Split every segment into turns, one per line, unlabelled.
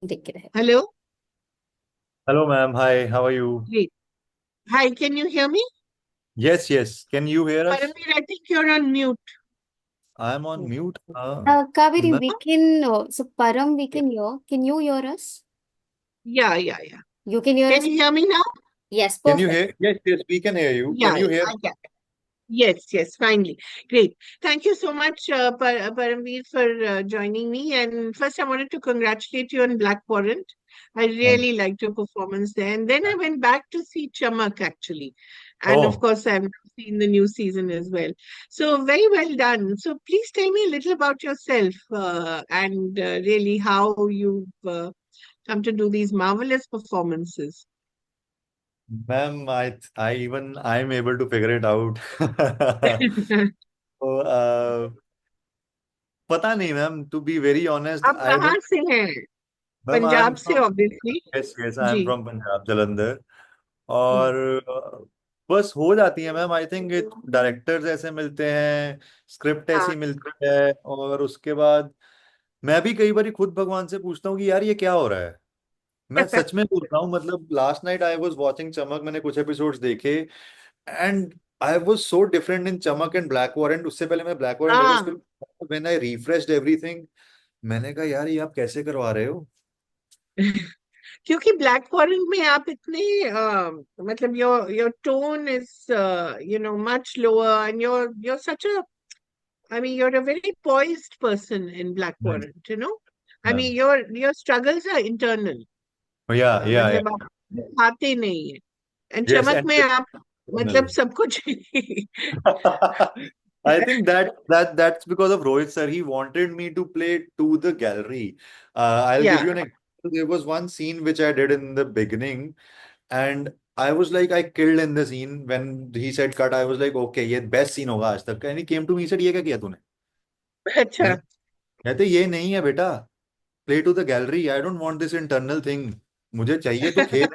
दिख रहा है।
Hello.
Hello, ma'am. Hi, how are you?
Great. Hi, can you hear me?
Yes, yes. Can you hear us?
Paramir, I think you're on mute.
I'm on mute.
Kaveri,
Ma'am,
we can, so Param, we can hear. Can you hear us?
Yeah.
You can hear
Can
us?
you hear me now?
Yes,
can you
perfect.
hear? Yes, yes, we can hear you. Can
Yeah,
you hear?
I can. Yes, finally. Great. Thank you so much, Paramveer, for joining me. And first, I wanted to congratulate you on Black Warrant. I
Thank
really liked your performance there. And then I went back to see Chamak, actually. And of
Oh,
course, I've seen the new season as well. So, very well done. So, please tell me a little about yourself and really how you've come to do these marvelous performances.
ma'am, I'm able to figure it out. So, पता नहीं, ma'am. To be very honest,
आप
I
कहाँ
don't.
से हैं?
Ma'am,
Punjab
I'm
से
from.
Obviously.
Yes, yes, I'm
जी।
from Punjab, Jalandhar.
Hmm.
और बस हो जाती है, मैम. आई थिंक डायरेक्टर्स ऐसे मिलते हैं, स्क्रिप्ट
हाँ।
ऐसी मिलती है, और उसके बाद मैं भी कई बार खुद भगवान से पूछता हूँ कि यार ये क्या हो रहा है. मैं सच में बोल रहा हूँ. मतलब last night I was watching चमक. मैंने कुछ एपिसोड्स देखे, and I was so different in चमक एंड ब्लैक वॉरेंट. उससे पहले मैं ब्लैक वॉरेंट देखा, उसके
हाँ।
व्हेन आई रिफ्रेश्ड एवरीथिंग, मैंने कहा यार ये आप कैसे करवा रहे हो.
क्योंकि ब्लैक फॉरेन में आप इतने मतलब your tone is much lower and you're such a I mean you're a very poised person in black warrant, you know. I mean your struggles are internal.
या या
मतलब आप दिखाते नहीं है। And
yes.
चमक
एंड
में आप मतलब सब कुछ
I think that's because of Rohit sir. He wanted me to play to the gallery. I'll give you
या
an example. There was one scene which I did in the beginning, and I was like, I killed in the scene. When he said cut, I was like, okay, ये best scene होगा आज तक का. And he came to me, he said, ये क्या किया तूने.
अच्छा।
मैंने कहते ये नहीं है बेटा. Play to the gallery. I don't want this internal thing. मुझे चाहिए तो खेल.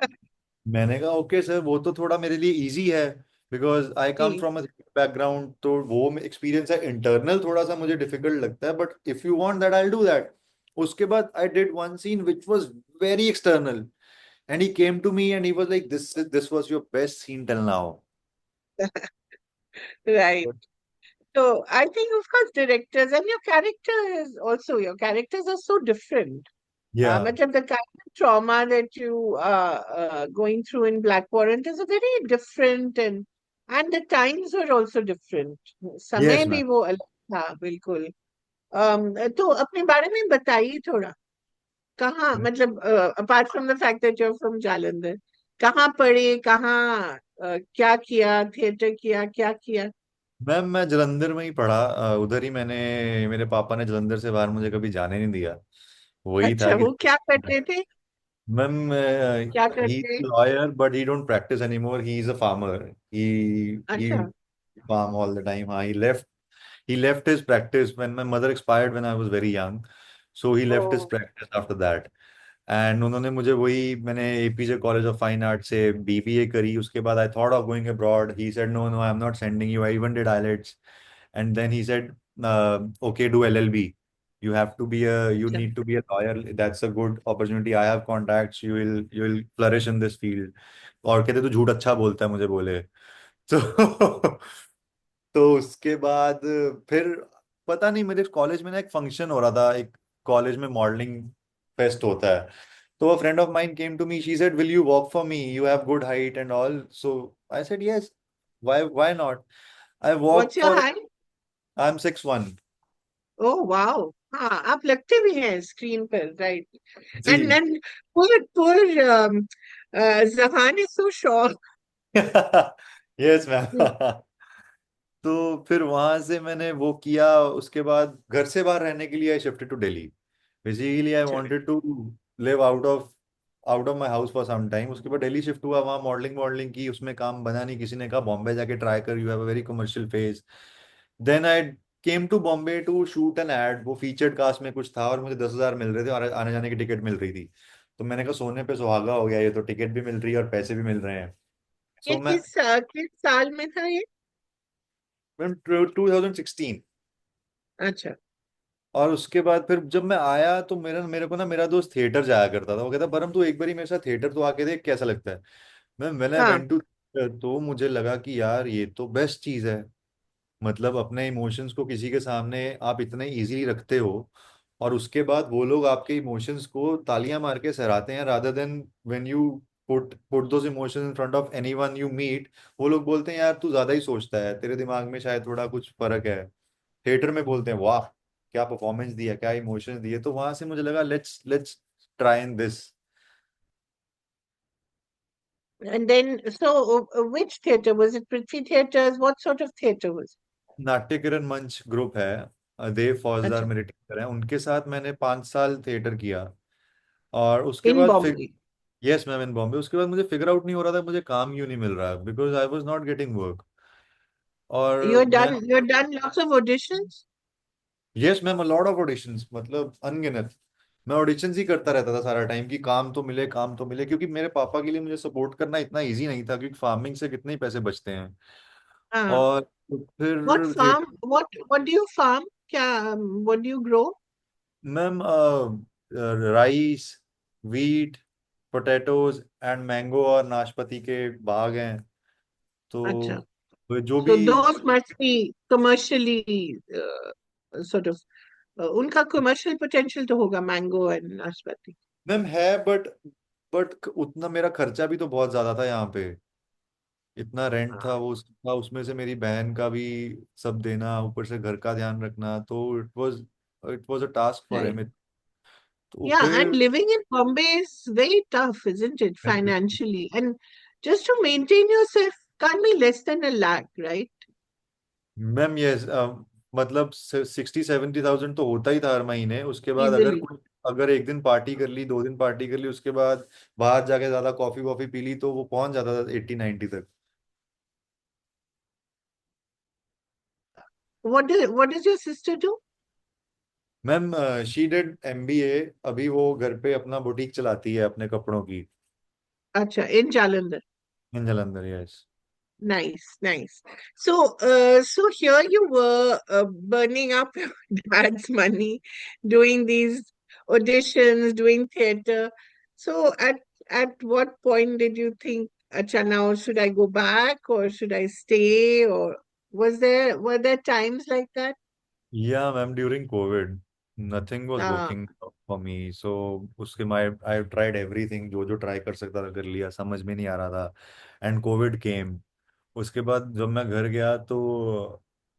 मैंने कहा ओके सर, वो तो थोड़ा मेरे लिए इजी है, बिकॉज आई कम
जी।
From a background. तो वो एक्सपीरियंस है. इंटरनल थोड़ा सा मुझे डिफिकल्ट लगता है, but if you want that I do that. उसके बाद I did one scene which was very external, and he came to me and he was like, this was your best scene till now.
Right. So I think, of course, directors and your characters are so different.
या
Matlab, the kind of trauma that you going through in Black Warrant is a very different, and the times were also different. समय
yes ma'am.
भी वो अलग था बिल्कुल। तो अपने बारे में बताइए थोड़ा। कहाँ मतलब apart from the fact that you're from Jalandhar, कहाँ पढ़े, कहाँ क्या किया, थिएटर किया, क्या किया?
मैम, मैं जलंधर में ही पढ़ा. उधर ही मेरे पापा ने जलंधर से बाहर मुझे कभी जाने नहीं दिया. वही था
अच्छा,
कि
वो क्या करते थे?
मैम,
क्या
ही
करते?
Lawyer but he don't practice anymore. He is a farmer. He
अच्छा।
farm all the time. हाँ, he left his practice when my mother expired when I was very young. So he
oh.
left his practice after that. And उन्होंने मुझे वही, मैंने APJ college of fine art से BBA करी. उसके बाद I thought of going abroad. He said no no, I am not sending you. I even did IELTS. And then he said okay, do LLB. You have to be a, you
अच्छा।
need to be a lawyer. That's a good opportunity. I have contacts. You will flourish in this field. और कहते तू झूठ अच्छा बोलता है, मुझे बोले. तो तो उसके बाद फिर पता नहीं, मेरे कॉलेज में ना एक फंक्शन हो रहा था. एक कॉलेज में मॉडलिंग फेस्ट होता है. तो a friend of mine came to me. She said, will you walk for me? You have good height and all. So I said yes. Why not? I
what's
walked
your
for.
Height?
I'm 6'1".
Oh wow. हाँ, आप लगते भी हैं screen पर, right. And
जी.
And poor Zahan is so short.
Yes ma'am. तो फिर वहां से मैंने वो किया. उसके बाद घर से बाहर रहने के लिए I shifted to Delhi. Basically I
अच्छा।
Wanted to live out of my house for some time. उसके बाद दिल्ली शिफ्ट हुआ. वहाँ मॉडलिंग मॉडलिंग की, उसमें काम बना नहीं. किसी ने कहा बॉम्बे जाके ट्राई कर, you have a very commercial face. Then I came to Bombay to shoot an ad. वो फीचर्ड कास्ट में कुछ था, और मुझे 10,000 मिल रहे थे, और आने जाने की टिकट मिल रही थी. तो मैंने कहा सोने पे सुहागा हो गया, ये तो टिकट भी मिल रही है और पैसे भी मिल रहे हैं.
ये
सो मैं
किस साल में था ये?
मैम 2016.
अच्छा।
और उसके बाद फिर जब मैं आया तो मेरे को ना मेरा दोस्त थिएटर जाया करता था, वो कहता परम तू एक बारी मेरे साथ थिएटर तो आके देख कैसा लगता है। मैंने
हाँ।
वेंट टू, तो मुझे लगा कि यार ये तो बेस्ट चीज है। मतलब अपने इमोशंस को किसी के सामने आप इतने इजीली रखते हो, और उसके बाद वो लोग आपके इमोशंस को तालियां मार के सराहते हैं, rather than when you put those emotions in front of anyone you meet, वो लोग बोलते हैं यार तू ज्यादा ही सोचता है, तेरे दिमाग में शायद थोड़ा कुछ फर्क है। थिएटर में बोलते हैं वाह क्या परफॉर्मेंस दिया, क्या इमोशंस दिए, तो वहां से मुझे लगा let's let's try in this.
And then, so which theater was it? Prithvi Theaters? What sort of theater was
नाट्य किरण मंच ग्रुप है, देव
it?
फौजदार
Acha,
मेरे टीचर हैं, उनके साथ मैंने 5 साल थिएटर किया। और उसके
in
बाद फिर,
Bombay.
यस मैम इन बॉम्बे, उसके बाद मुझे फिगर आउट नहीं हो रहा था मुझे काम क्यों नहीं मिल रहा, because I was not getting work. और मैं,
You're done lots of auditions?
Yes ma'am lot of auditions, मतलब अनगिनत। मैं ऑडिशंस ही करता रहता था सारा टाइम कि काम तो मिले काम तो मिले, क्योंकि मेरे पापा के लिए मुझे सपोर्ट करना इतना इजी नहीं था, क्योंकि फार्मिंग से कितने ही पैसे बचते हैं।
हाँ.
और
What
फिर
farm? What do you farm? क्या, what do you grow?
Ma'am rice, wheat, potatoes and mango और नाशपाती के बाग हैं।
Acha.
तो जो भी,
So those must be commercially sort of उनका commercial potential तो होगा, mango and नाशपाती.
मैम है बट उतना मेरा खर्चा भी तो बहुत ज्यादा था यहाँ पे, इतना रेंट था
हाँ.
वो उसका, उसमें से मेरी बहन का भी सब देना, ऊपर से घर का ध्यान रखना, तो it was a task for
Right.
Him. तो
Yeah, and
फिर,
living in Bombay is very tough, isn't it, financially? And just to maintain yourself can't be less than a lakh, right?
Ma'am ये मतलब 60-70 thousand तो होता ही था हर महीने। उसके बाद
Easily.
अगर एक दिन पार्टी कर ली, 2 दिन पार्टी कर ली, उसके बाद बाहर जाके ज्यादा कॉफी वॉफी पी ली, तो वो पहुंच जाता था 80-90 तक।
What does your sister do?
Ma'am she did MBA, अभी वो घर पे अपना बुटीक चलाती है अपने कपड़ों की,
Acha, in Jalandhar.
In Jalandhar, yes.
Nice, nice. So, so here you were burning up your dad's money, doing these auditions, doing theater. So, at what point did you think, Acha, now should I go back or should I stay? Or were there times like that?
या ma'am during covid nothing was
Ah,
working for me, so उसके मैं I tried everything, जो जो try कर सकता था कर लिया, समझ में नहीं आ रहा था, एंड कोविड केम। उसके बाद जब मैं घर गया तो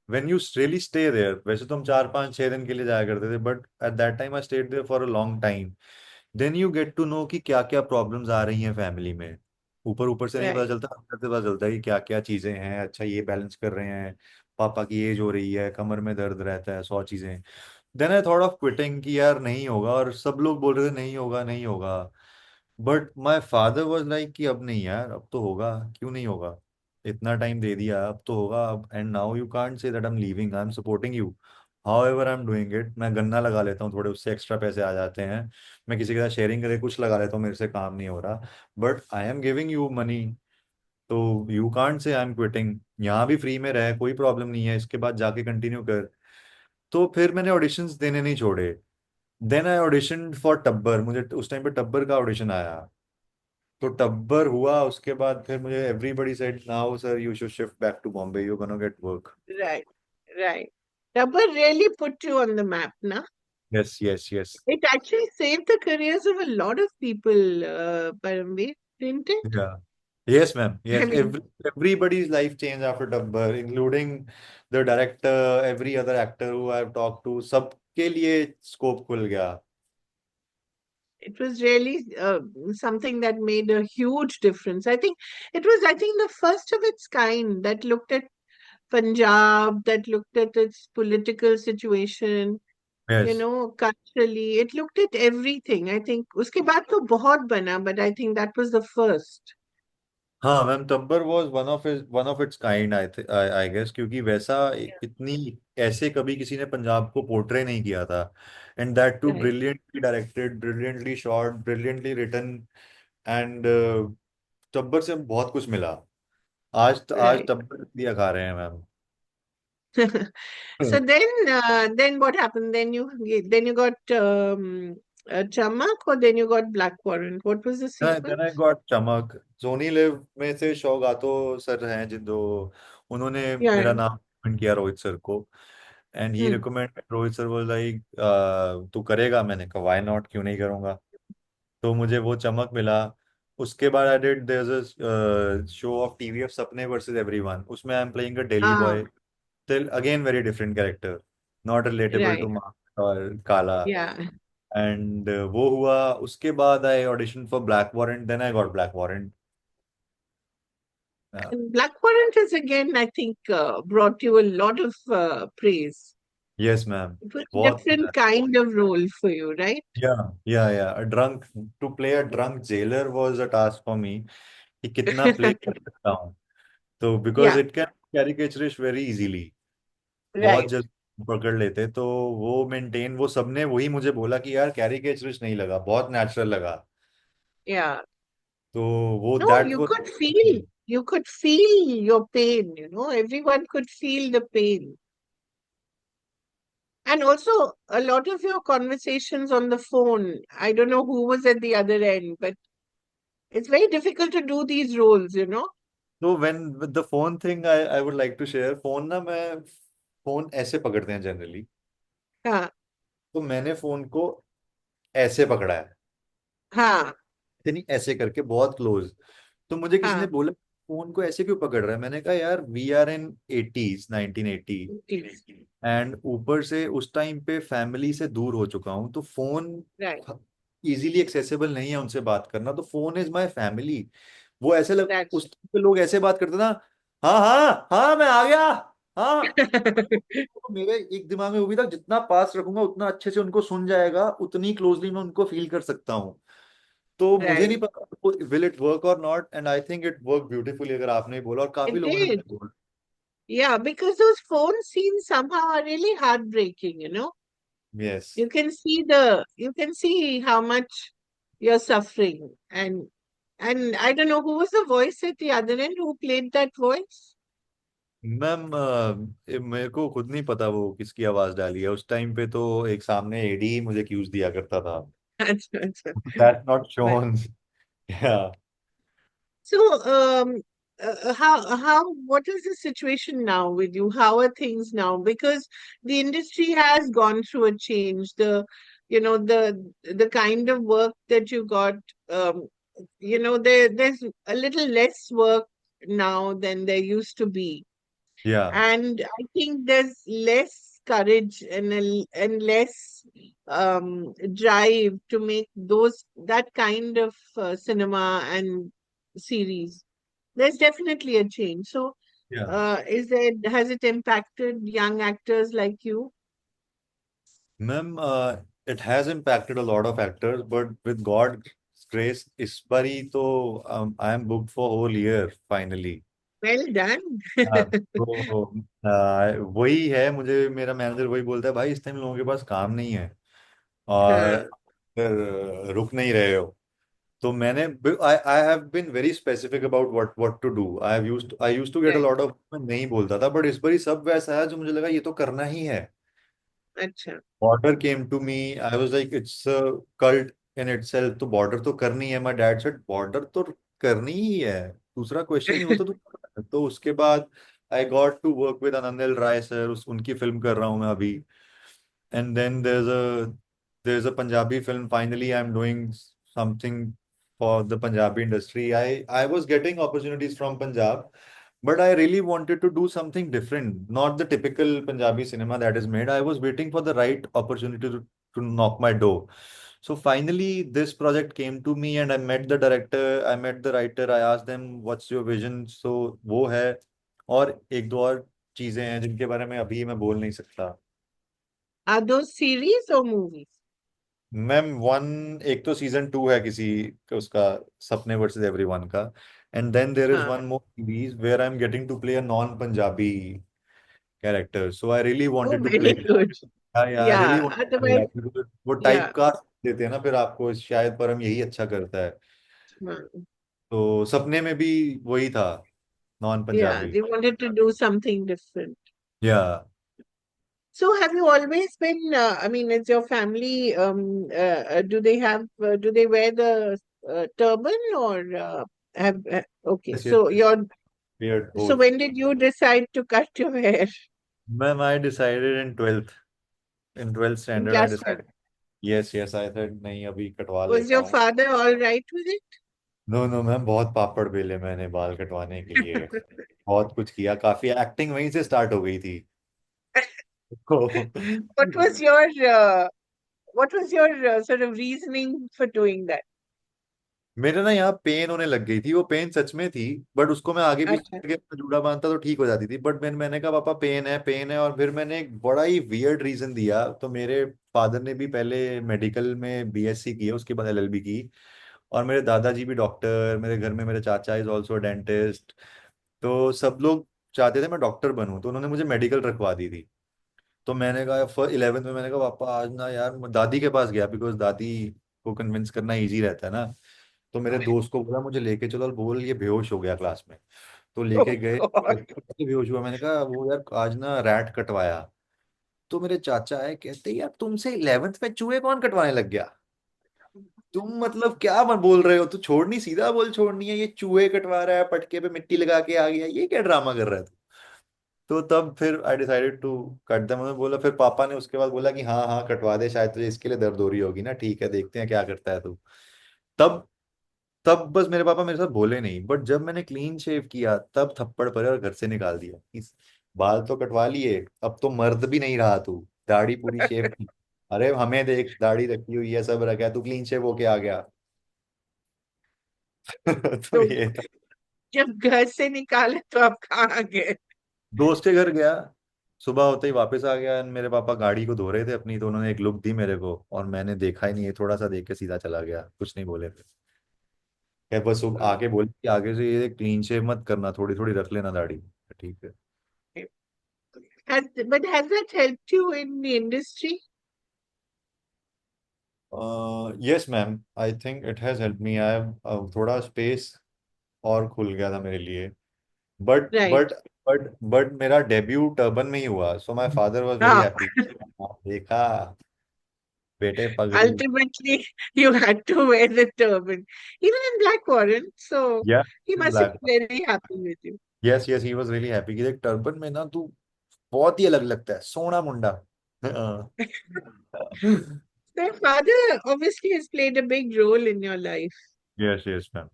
when you really stay there, वैसे तो हम 4-5-6 दिन के लिए जाया करते थे, but at that time I stayed there for a long time. Then you get to know कि क्या क्या प्रॉब्लम्स आ रही हैं फैमिली में। ऊपर ऊपर से नहीं पता
right,
चलता, अंदर से पता चलता है कि क्या क्या चीजें हैं, अच्छा ये बैलेंस कर रहे हैं, पापा की एज हो रही है, कमर में दर्द रहता है, 100 चीजें। Then I thought of quitting कि यार नहीं होगा, और सब लोग बोल रहे थे नहीं होगा नहीं होगा, but my father was like कि अब नहीं यार, अब तो होगा, क्यों नहीं होगा, इतना टाइम दे दिया अब तो होगा अब, and now you can't say that I am leaving, I am supporting you how ever I am doing it. मैं गन्ना लगा लेता हूँ थोड़े, उससे एक्स्ट्रा पैसे आ जाते हैं, मैं किसी के साथ शेयरिंग करके कुछ लगा लेता हूँ, मेरे से काम नहीं हो रहा, but I am giving you money, तो you can't say I am quitting, यहाँ भी फ्री में रहे कोई प्रॉब्लम नहीं है, इसके बाद जाके कंटिन्यू कर। तो फिर मैंने ऑडिशंस देने नहीं छोड़े। देन आई ऑडिशन फॉर टब्बर, मुझे उस टाइम पे टब्बर का ऑडिशन आया, तो टब्बर हुआ, उसके बाद फिर मुझे everybody said now sir you should shift back to Bombay, you gonna get work.
right, right. Rubber really put you on the map, na?
Yes yes yes.
It actually saved the careers of a lot of people, Paramveer, didn't it?
या yes ma'am,
I
yes,
mean,
everybody's life changed after Tabbar, including the director, every other actor who I have talk to, सबके लिए scope खुल गया।
it was really something that made a huge difference. I think, the first of its kind that looked at Punjab, that looked at its political situation,
yes.
culturally. It looked at everything. I think उसके बाद तो बहुत बना, but I think that was the first.
हाँ ma'am Tabbar was one of its kind, I guess, क्योंकि वैसा इतनी ऐसे कभी किसी ने पंजाब को पोर्ट्रे नहीं किया था, and that too
Right,
brilliantly directed, brilliantly shot, brilliantly written, and Tabbar से बहुत कुछ मिला। आज
right.
टब्बर दिया खा रहे हैं ma'am.
So then what happened? Then you got Chamak, or then you got Black Warrant. What was the
Then I
sequence?
got चमक. जोनी लिव में से शौगातो सर हैं जिन दो, उन्होंने
Yeah.
मेरा नाम recommend किया रोहित सर को. And he
Hmm.
Recommend, Rohit sir was like तू करेगा? मैंने कहा व्हाई नॉट, क्यों नहीं करूंगा. तो मुझे वो चमक मिला. उसके बाद I did there is a show of TVF Sapne versus everyone. उसमें I am playing a Delhi
Ah,
boy. Still again very different character, not relatable to
right.
Mark और काला.
Yeah.
एंड वो हुआ. उसके बाद I audition for Black Warrant, then I got Black Warrant.
And Black Warrant is again, I think, brought you a lot of praise.
Yes ma'am.
It was a
बहुत.
different kind of role for you, right?
या a drunk, to play a drunk jailer was a task for me, कि कितना play कर सकता हूँ. तो because
Yeah,
it can caricaturish very easily, बहुत
right.
जल्द पकड़ लेते. तो वो मेंटेन, वो सबने वही मुझे बोला कि यार कैरिकेचरिश नहीं लगा, बहुत नेचुरल लगा.
Yeah.
तो वो
No,
that was.
you could feel your pain, you know, everyone could feel the pain. And also, a lot of your conversations on the phone, I don't know who was at the other end, but it's very difficult to do these roles, you know?
तो when with the phone thing, I would like to share. Phone ना, मैं phone ऐसे पकड़ते हैं generally.
हाँ,
तो मैंने phone को ऐसे पकड़ा है,
हाँ,
यानी ऐसे करके बहुत क्लोज. तो मुझे किसी ने
हाँ.
बोला फोन को ऐसे क्यों पकड़ रहा है. मैंने कहा यार we are in 80s, 1980.
Please.
And ऊपर से उस टाइम पे फैमिली से दूर हो चुका हूँ, तो फोन
Right.
इजीली एक्सेसिबल नहीं है उनसे बात करना. तो फोन इज माय फैमिली. वो ऐसे लग,
That's
उस टाइम पे लोग ऐसे बात करते ना, हाँ हाँ हाँ मैं आ गया, हाँ. तो मेरे एक दिमाग में वो भी था, जितना पास रखूंगा उतना अच्छे से उनको सुन जाएगा, उतनी क्लोजली मैं उनको फील कर सकता हूँ. तो मुझे नहीं
right.
पता विल इट वर्क और not, and I think it work beautifully, अगर आपने बोला, और काफी
It
लोगों ने
did.
मुझे बोला.
Yeah, because those phone scenes somehow are really heartbreaking, you know?
Yes.
You can see how much you're suffering. And I don't know who was the voice at the other end, who played that voice?
Ma'am मेरे को खुद नहीं पता वो किसकी आवाज डाली है. उस टाइम पे तो एक सामने एडी ही मुझे क्यूज दिया करता था.
That's
that's not
But
shown. या.
so, what is the situation now with you? How are things now? Because the industry has gone through a change. The kind of work that you got, there's a little less work now than there used to be.
या.
And I think there's less courage and less drive to make that kind of cinema and series. There's definitely a change. So,
या.
has it impacted young actors like you?
Ma'am it has impacted a lot of actors, but with god grace इस बार ही तो I am booked for whole year finally.
Well done.
हाँ. तो वही है, मुझे मेरा मैनेजर वही बोलता है, भाई इस टाइम लोगों के पास काम नहीं है और
Uh,
फिर रुक नहीं रहे हो. तो मैंने I have been very specific about what to do. I used to get a
right.
Lot of, मैं नहीं बोलता था, बट इस बार सब वैसा है जो मुझे लगा ये तो करना ही है.
Acha.
Border came to me, I was like it's a cult in itself. तो बॉर्डर तो करनी है. माय डैड सेड बॉर्डर तो करनी ही है, दूसरा क्वेश्चन ही, वो तो तू. तो उसके बाद I got to work with Anand Rai sir, उनकी फिल्म कर रहा हूँ मैं अभी. And then there's a Punjabi film. Finally, I'm doing something for the Punjabi industry. I was getting opportunities from Punjab, but I really wanted to do something different, not the typical Punjabi cinema that is made. I was waiting for the right opportunity to knock my door. So finally, this project came to me, and I met the director, I met the writer, I asked them, "What's your vision?" So वो है. और एक दो और चीजें हैं जिनके बारे में अभी मैं बोल नहीं सकता.
Are those series or movies?
Ma'am one, एक तो सीजन 2 है किसी उसका, सपने वर्सेस एवरीवन का. And then there is
Huh.
One more series where I am getting to play a non Punjabi character. So I really
Oh,
wanted to play.
very good.
I really
Yeah.
Wanted to
Otherwise,
play. वो type
yeah.
का देते हैं ना फिर आपको, शायद परम यही अच्छा करता है.
Hmm.
तो सपने में भी वही था, non
Yeah.
Punjabi.
They wanted to do something different.
Yeah.
So have you always been, I mean, is your family, do they have, do they wear the turban or okay,
Yes, yes,
so
yes. Weird,
so
both.
when did you decide to cut your hair?
Ma'am, I decided in 12th. In 12th
In
standard, I
class 12?
decided. Yes, yes, I said नहीं अभी कटवा
Was
लेता
your
हूँ.
father all right with it?
No no ma'am, बहुत पापड़ बेले मैंने बाल कटवाने के लिए. बहुत कुछ किया, काफी एक्टिंग वहीं से स्टार्ट हो गई थी. तो
What was your, what was your sort of reasoning for doing that?
मेरे ना यहाँ पेन होने लग गई थी. वो पेन सच में थी, बट उसको मैं आगे पीछे
अच्छा,
करके अपना जूड़ा बांधता तो ठीक हो जाती थी. बट मैंने कहा पापा पेन है, पेन है. और फिर मैंने एक बड़ा ही वियर्ड रीजन दिया. तो मेरे फादर ने भी पहले मेडिकल में बीएससी की है, उसके बाद एलएलबी की. और मेरे दादाजी भी डॉक्टर, मेरे घर में मेरे चाचा इज ऑल्सो डेंटिस्ट. तो सब लोग चाहते थे मैं डॉक्टर बनूं, तो उन्होंने मुझे मेडिकल रखवा दी थी. तो मैंने कहा 11th में मैंने कहा पापा आज ना यार, मैं दादी के पास गया बिकॉज दादी को कन्विंस करना इजी रहता है ना. तो मेरे दोस्त को बोला मुझे लेके चलो, और बोल ये बेहोश हो गया क्लास में. तो लेके
oh
गए,
God.
कैसे बेहोश हुआ, मैंने कहा वो यार आज ना रैट कटवाया. तो मेरे चाचा है, कहते यार तुमसे 11th में चूहे कौन कटवाने लग गया. तुम मतलब क्या मत बोल रहे हो, तू छोड़नी, सीधा बोल छोड़नी है, ये चूहे कटवा रहा है, पटके पे मिट्टी लगा के आ गया, ये क्या ड्रामा कर रहा है तू. तो तब फिर I decided to cut them. उन्होंने बोला, फिर पापा ने उसके बाद बोला कि हाँ हाँ कटवा दे, शायद तुझे इसके लिए दर्द हो रही होगी ना, ठीक है देखते हैं क्या करता है तू. तब तब बस मेरे पापा मेरे साथ बोले नहीं, बट जब मैंने क्लीन शेव किया तब थप्पड़ पड़े और घर से निकाल दिया. बाल तो कटवा लिए, अब तो मर्द भी नहीं रहा तू, दाढ़ी पूरी शेव की. अरे हमें देख, दाढ़ी रखी हुई है, सब रखा है, तू क्लीन शेव होके आ गया. तो
तो
ये था.
जब घर से निकाले तो आप कहाँ गए?
दोस्त के घर गया, सुबह होते ही वापस आ गया. मेरे पापा गाड़ी को धो रहे थे अपनी, तो उन्होंने एक लुक दी मेरे को, और मैंने देखा ही नहीं है, थोड़ा सा देख के सीधा चला गया, कुछ नहीं बोले. फिर क्या बस वो आके बोले कि आगे से ये क्लीन शेव मत करना, थोड़ी थोड़ी रख लेना दाढ़ी. ठीक है.
But has that helped you in the industry?
Yes ma'am, I think it has help me. I थोड़ा स्पेस और खुल गया था मेरे लिए. But
Right.
बट बट मेरा डेब्यू टर्बन में ही हुआ, so my father was very
Ah,
happy. देखा बेटे पगड़ी.
ultimately, you had to wear the turban, even in Black Warren. So
या
he must have
black.
been very happy with you.
Yes yes, he was really happy कि देख turban में ना तू बहुत ही अलग लगता है, सोना मुंडा.
Your father obviously has played a big role in your life.
Yes yes ma'am.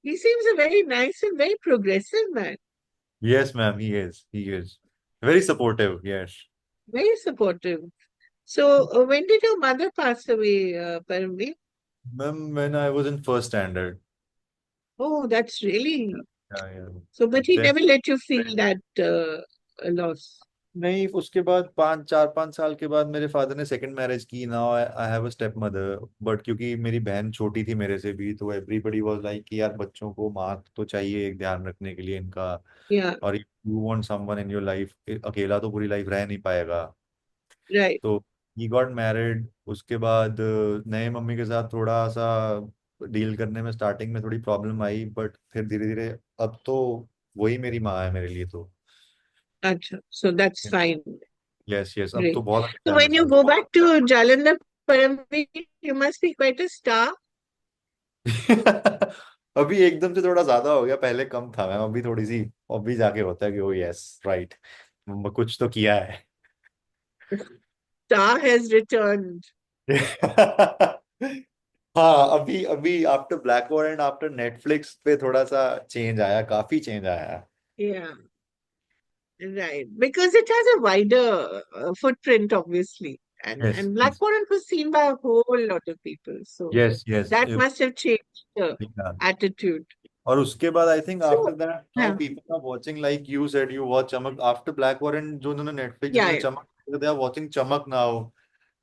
He seems a very nice and very progressive man,
yes ma'am, he is very supportive. Yes
very supportive. So, when did your mother pass away, Paramveer?
Ma'am, when I was in first standard.
Oh, that's really
या
so. But he
then
never let you feel that loss.
नहीं, उसके बाद 4-5 साल के बाद मेरे father ने second marriage की. Now I have a step mother. But क्योंकि मेरी बहन छोटी थी मेरे से भी, तो एवरीबडी वाज लाइक कि यार बच्चों को माँ तो चाहिए एक ध्यान रखने के लिए इनका.
Yeah,
और you want someone in your life, अकेला तो पूरी लाइफ रह नहीं पाएगा.
right.
तो ही गॉट मैरिड. उसके बाद नए मम्मी के साथ थोड़ा सा डील करने में स्टार्टिंग में थोड़ी प्रॉब्लम आई, बट फिर धीरे धीरे अब तो वही मेरी माँ है मेरे लिए तो.
Acha. So that's fine.
Yes yes, अब तो
Great.
बहुत अच्छा
So
है मेरे
when you
साथ.
go back to Jalandhar Paramveer, you must be quite a star.
अभी एकदम से थोड़ा ज्यादा हो गया, पहले कम था मैम, अभी थोड़ी सी. अभी जाके होता है कि ओ यस राइट, कुछ तो किया है.
Star has returned.
हाँ, अभी अभी after black war and after Netflix पे थोड़ा सा चेंज आया, काफी चेंज आया है.
Yeah, right. Because it has a wider footprint, obviously.
Yes
And Black Warren was seen by a whole lot of people. So
yes yes.
that must have changed the attitude.
और उसके बाद I think after
So,
that now
yeah,
people are watching, like you said you watch Chamak after black war and जो उन्होंने Netflix
yeah,
जिन्होंने
yeah,
Chamak, they are watching Chamak now.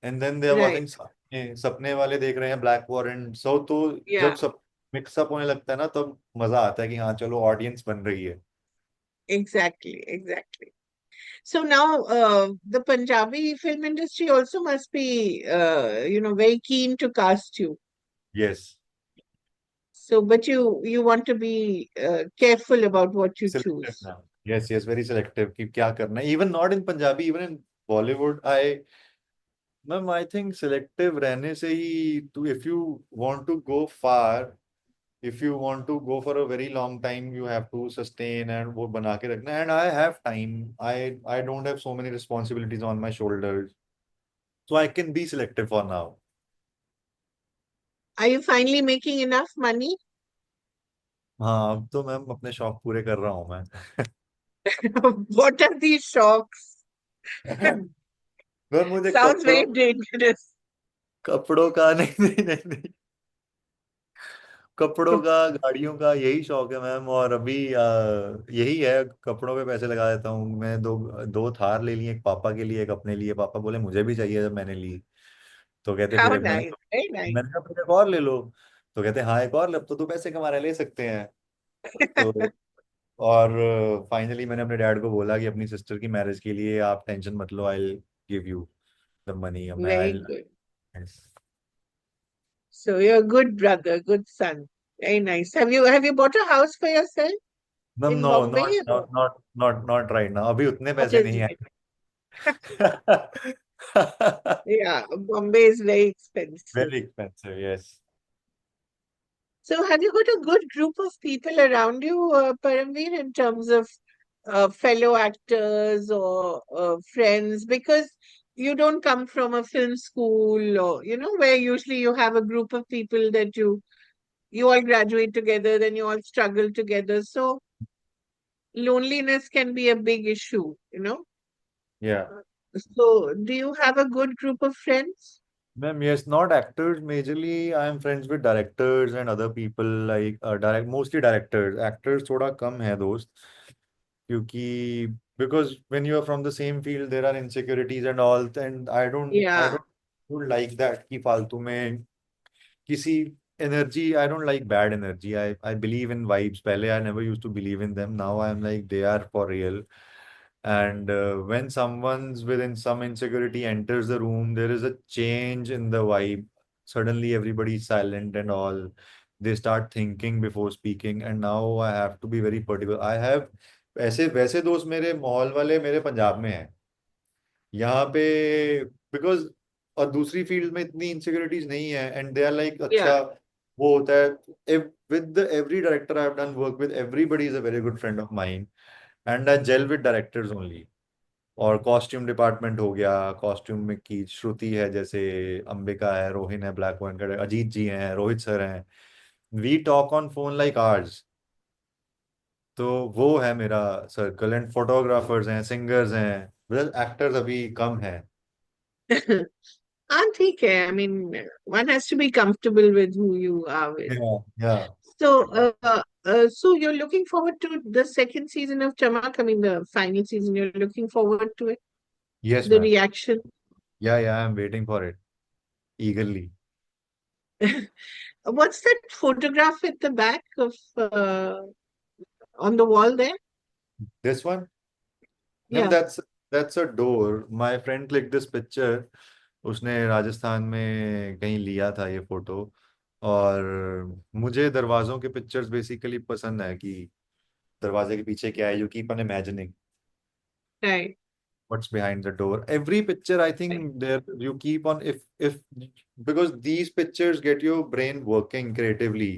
And then they are
right.
Watching Sapne, Sapne वाले देख रहे हैं black warrant. सो तो जब
Yeah,
सब मिक्सअप होने लगता है ना, तब मजा आता है कि हाँ चलो ऑडियंस बन रही है.
exactly, exactly. So now the Punjabi film industry also must be, very keen to cast you.
Yes.
So, but you want to be careful about what you
selective
choose.
नाउ. यस यस, वेरी सिलेक्टिव कि क्या करना है, even not in Punjabi, even in Bollywood I, ma'am I think selective रहने से ही to, if you want to go far, if you want to go for a very long time, you have to sustain and वो बना के रखना, and I have time, I don't have so many responsibilities on my shoulders, so I can be selective for now.
Are you finally making enough money?
हाँ, अब तो ma'am अपने शौक पूरे कर रहा हूँ मैं।
What are these shocks?
Ma'am मुझे
Sounds
कपड़ों,
very dangerous.
कपड़ों का नहीं नहीं नहीं नहीं, कपड़ों का, गाड़ियों का यही शौक है मैम, और अभी यही है, कपड़ों पे पैसे लगा देता हूँ मैं। दो दो थार ले लिए, एक पापा के लिए, एक अपने लिए। पापा बोले मुझे भी चाहिए, जब मैंने ली तो कहते
How
फिर मैंने
nice, very nice.
मैंने कहा फिर एक और ले लो, तो कहते हाँ एक और ले, अब तो तू पैसे कमा रहा है, ले सकते हैं। तो और फाइनली मैंने अपने डैड को बोला कि अपनी सिस्टर की मैरिज के लिए आप टेंशन मत लो, I give you the money, मैं
Very
I.
good. So you're a good brother, good son. Very nice. Have you bought a house for yourself
ma'am
in
no,
Bombay?
Not
Or
not not not right now, अभी उतने
not
पैसे
as
नहीं
yet?
आए।
Yeah, Bombay is very expensive.
Very expensive, yes.
So have you got a good group of people around you, Paramveer, in terms of fellow actors or friends? Because you don't come from a film school, or where usually you have a group of people that you all graduate together, then you all struggle together. So loneliness can be a big issue.
Yeah.
So do you have a good group of friends?
Ma'am, yes, not actors. Majorly, I am friends with directors and other people like mostly directors. Actors थोड़ा कम है दोस्त, क्योंकि because when you are from the same field, there are insecurities and all, and I
Yeah,
don't like that कि फालतू में किसी energy. I don't like bad energy. I believe in vibes. पहले I never used to believe in them. Now I'm like they are for real. And when someone's within some insecurity enters the room, there is a change in the vibe. Suddenly everybody is silent and all. They start thinking before speaking, and now I have to be very particular. I have ऐसे वैसे दोस्त मेरे माहौल वाले मेरे पंजाब में हैं, यहाँ पे, बिकॉज और दूसरी फील्ड में इतनी इनसिक्योरिटीज नहीं है, and they are like
yeah.
अच्छा वो होता है। With every director I have done work with, everybody is a very good friend of mine, and I gel with directors only. और कॉस्ट्यूम डिपार्टमेंट हो गया, कॉस्ट्यूम में की श्रुति है, जैसे अंबिका है, रोहिन है, ब्लैक पॉइंट का अजीत जी हैं, रोहित सर हैं, we talk on phone like hours. तो वो है मेरा सर्कल, एंड फोटोग्राफर्स हैं, सिंगर्स हैं, मतलब एक्टर्स अभी कम है।
ठीक है. I mean, one has to be comfortable with who you are with.
या
So you're looking forward to the second season of Chamak? I mean, the final season. You're looking forward to it,
yes
the
ma'am,
reaction.
या I am waiting for it ईगरली।
What's that photograph at the back of on the wall there?
This one ma'am,
Yeah.
That's a door, my friend click this picture. उसने राजस्थान में कहीं लिया था ये photo, और मुझे दरवाजों के पिक्चर्स बेसिकली पसंद है कि दरवाजे के पीछे क्या है, you keep on imagining
Right.
what's behind the door. Every picture, I think, there you keep on, if because these pictures get your brain working creatively,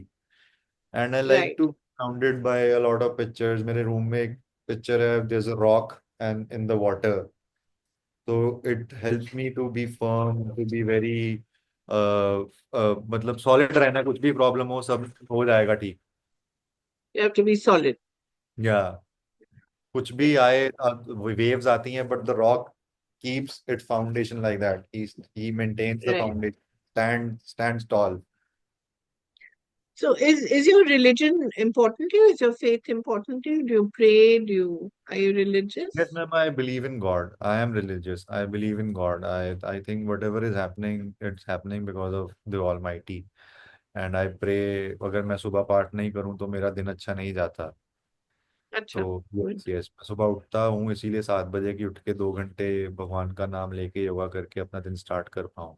and I like
Right.
to be surrounded by a lot of pictures. मेरे room में एक picture है, there's a rock and in the water, so it helps me to be firm, to be very मतलब solid रहना, कुछ भी problem हो सब हो जाएगा ठीक।
You have to be solid.
या कुछ भी आए, waves आती हैं, but the rock keeps its foundation like that. He maintains the
Right.
foundation, stands tall.
So is your religion important to you? Is your faith important to you? Do you pray? Are you
Yes,
religious?
ma'am, I believe in God. I am religious. I believe in God. I think whatever is happening, it's happening because of the Almighty. And I pray, अगर मैं सुबह पाठ नहीं करूं तो मेरा दिन अच्छा नहीं जाता। तो
Acha.
Yes
Good.
यस, मैं सुबह उठता हूँ इसीलिए 7 बजे की, उठ के 2 घंटे भगवान का नाम लेके योगा करके अपना दिन स्टार्ट कर पाऊँ।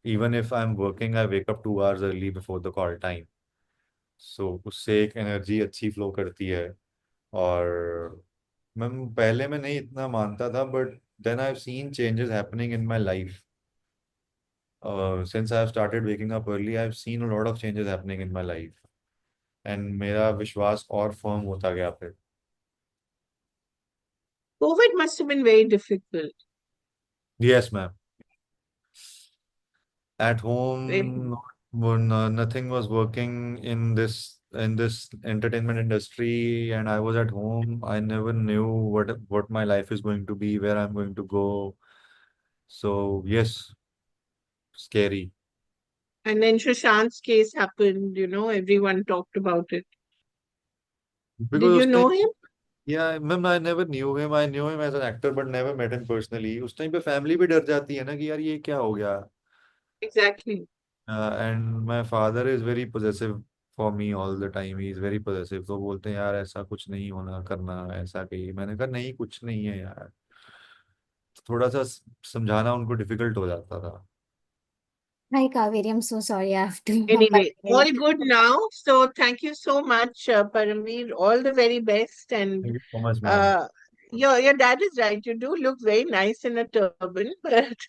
Even if I am working, I wake up 2 hours early before the call time, so उससे एक एनर्जी अच्छी फ्लो करती है। और मैम पहले मैं नहीं इतना मानता था, but then I have seen changes happening in my life. Since I have started waking up early, I have seen a lot of changes happening in my life. And मेरा विश्वास और firm होता गया फिर.
COVID must have been very difficult.
Yes, ma'am. At
Very-
home, nothing was working in this entertainment industry, and I was at home. I never knew what my life is going to be, where I'm going to go. So yes, scary.
And then Shashank's case happened, everyone talked about it. Did
Because
you
उस time,
know him?
yeah, ma'am, I never knew him. I knew him as an actor, but never met him personally. उस time पे family भी डर जाती है ना कि यार ये क्या हो गया.
Exactly.
And my father is very possessive for me all the time. He is very possessive. तो बोलते हैं यार ऐसा कुछ नहीं होना करना ऐसा कहीं. मैंने कहा नहीं कुछ नहीं है यार. थोड़ा सा समझाना उनको डिफिकल्ट हो जाता था.
Hi, Kaveri. I'm so sorry. I have to
Anyway,
continue.
all good now. So thank you so much, Paramveer. All the very best. And
Thank you so much, ma'am.
uh, your dad is right. You do look very nice in a turban, but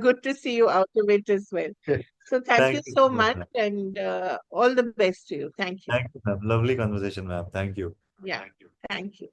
good to see you out of it as well. So thank you
Thank you
so
so much,
much,
ma'am.
and all the best to you. Thank you.
Thank you, ma'am. Lovely conversation, ma'am. Thank you.
Yeah, thank you.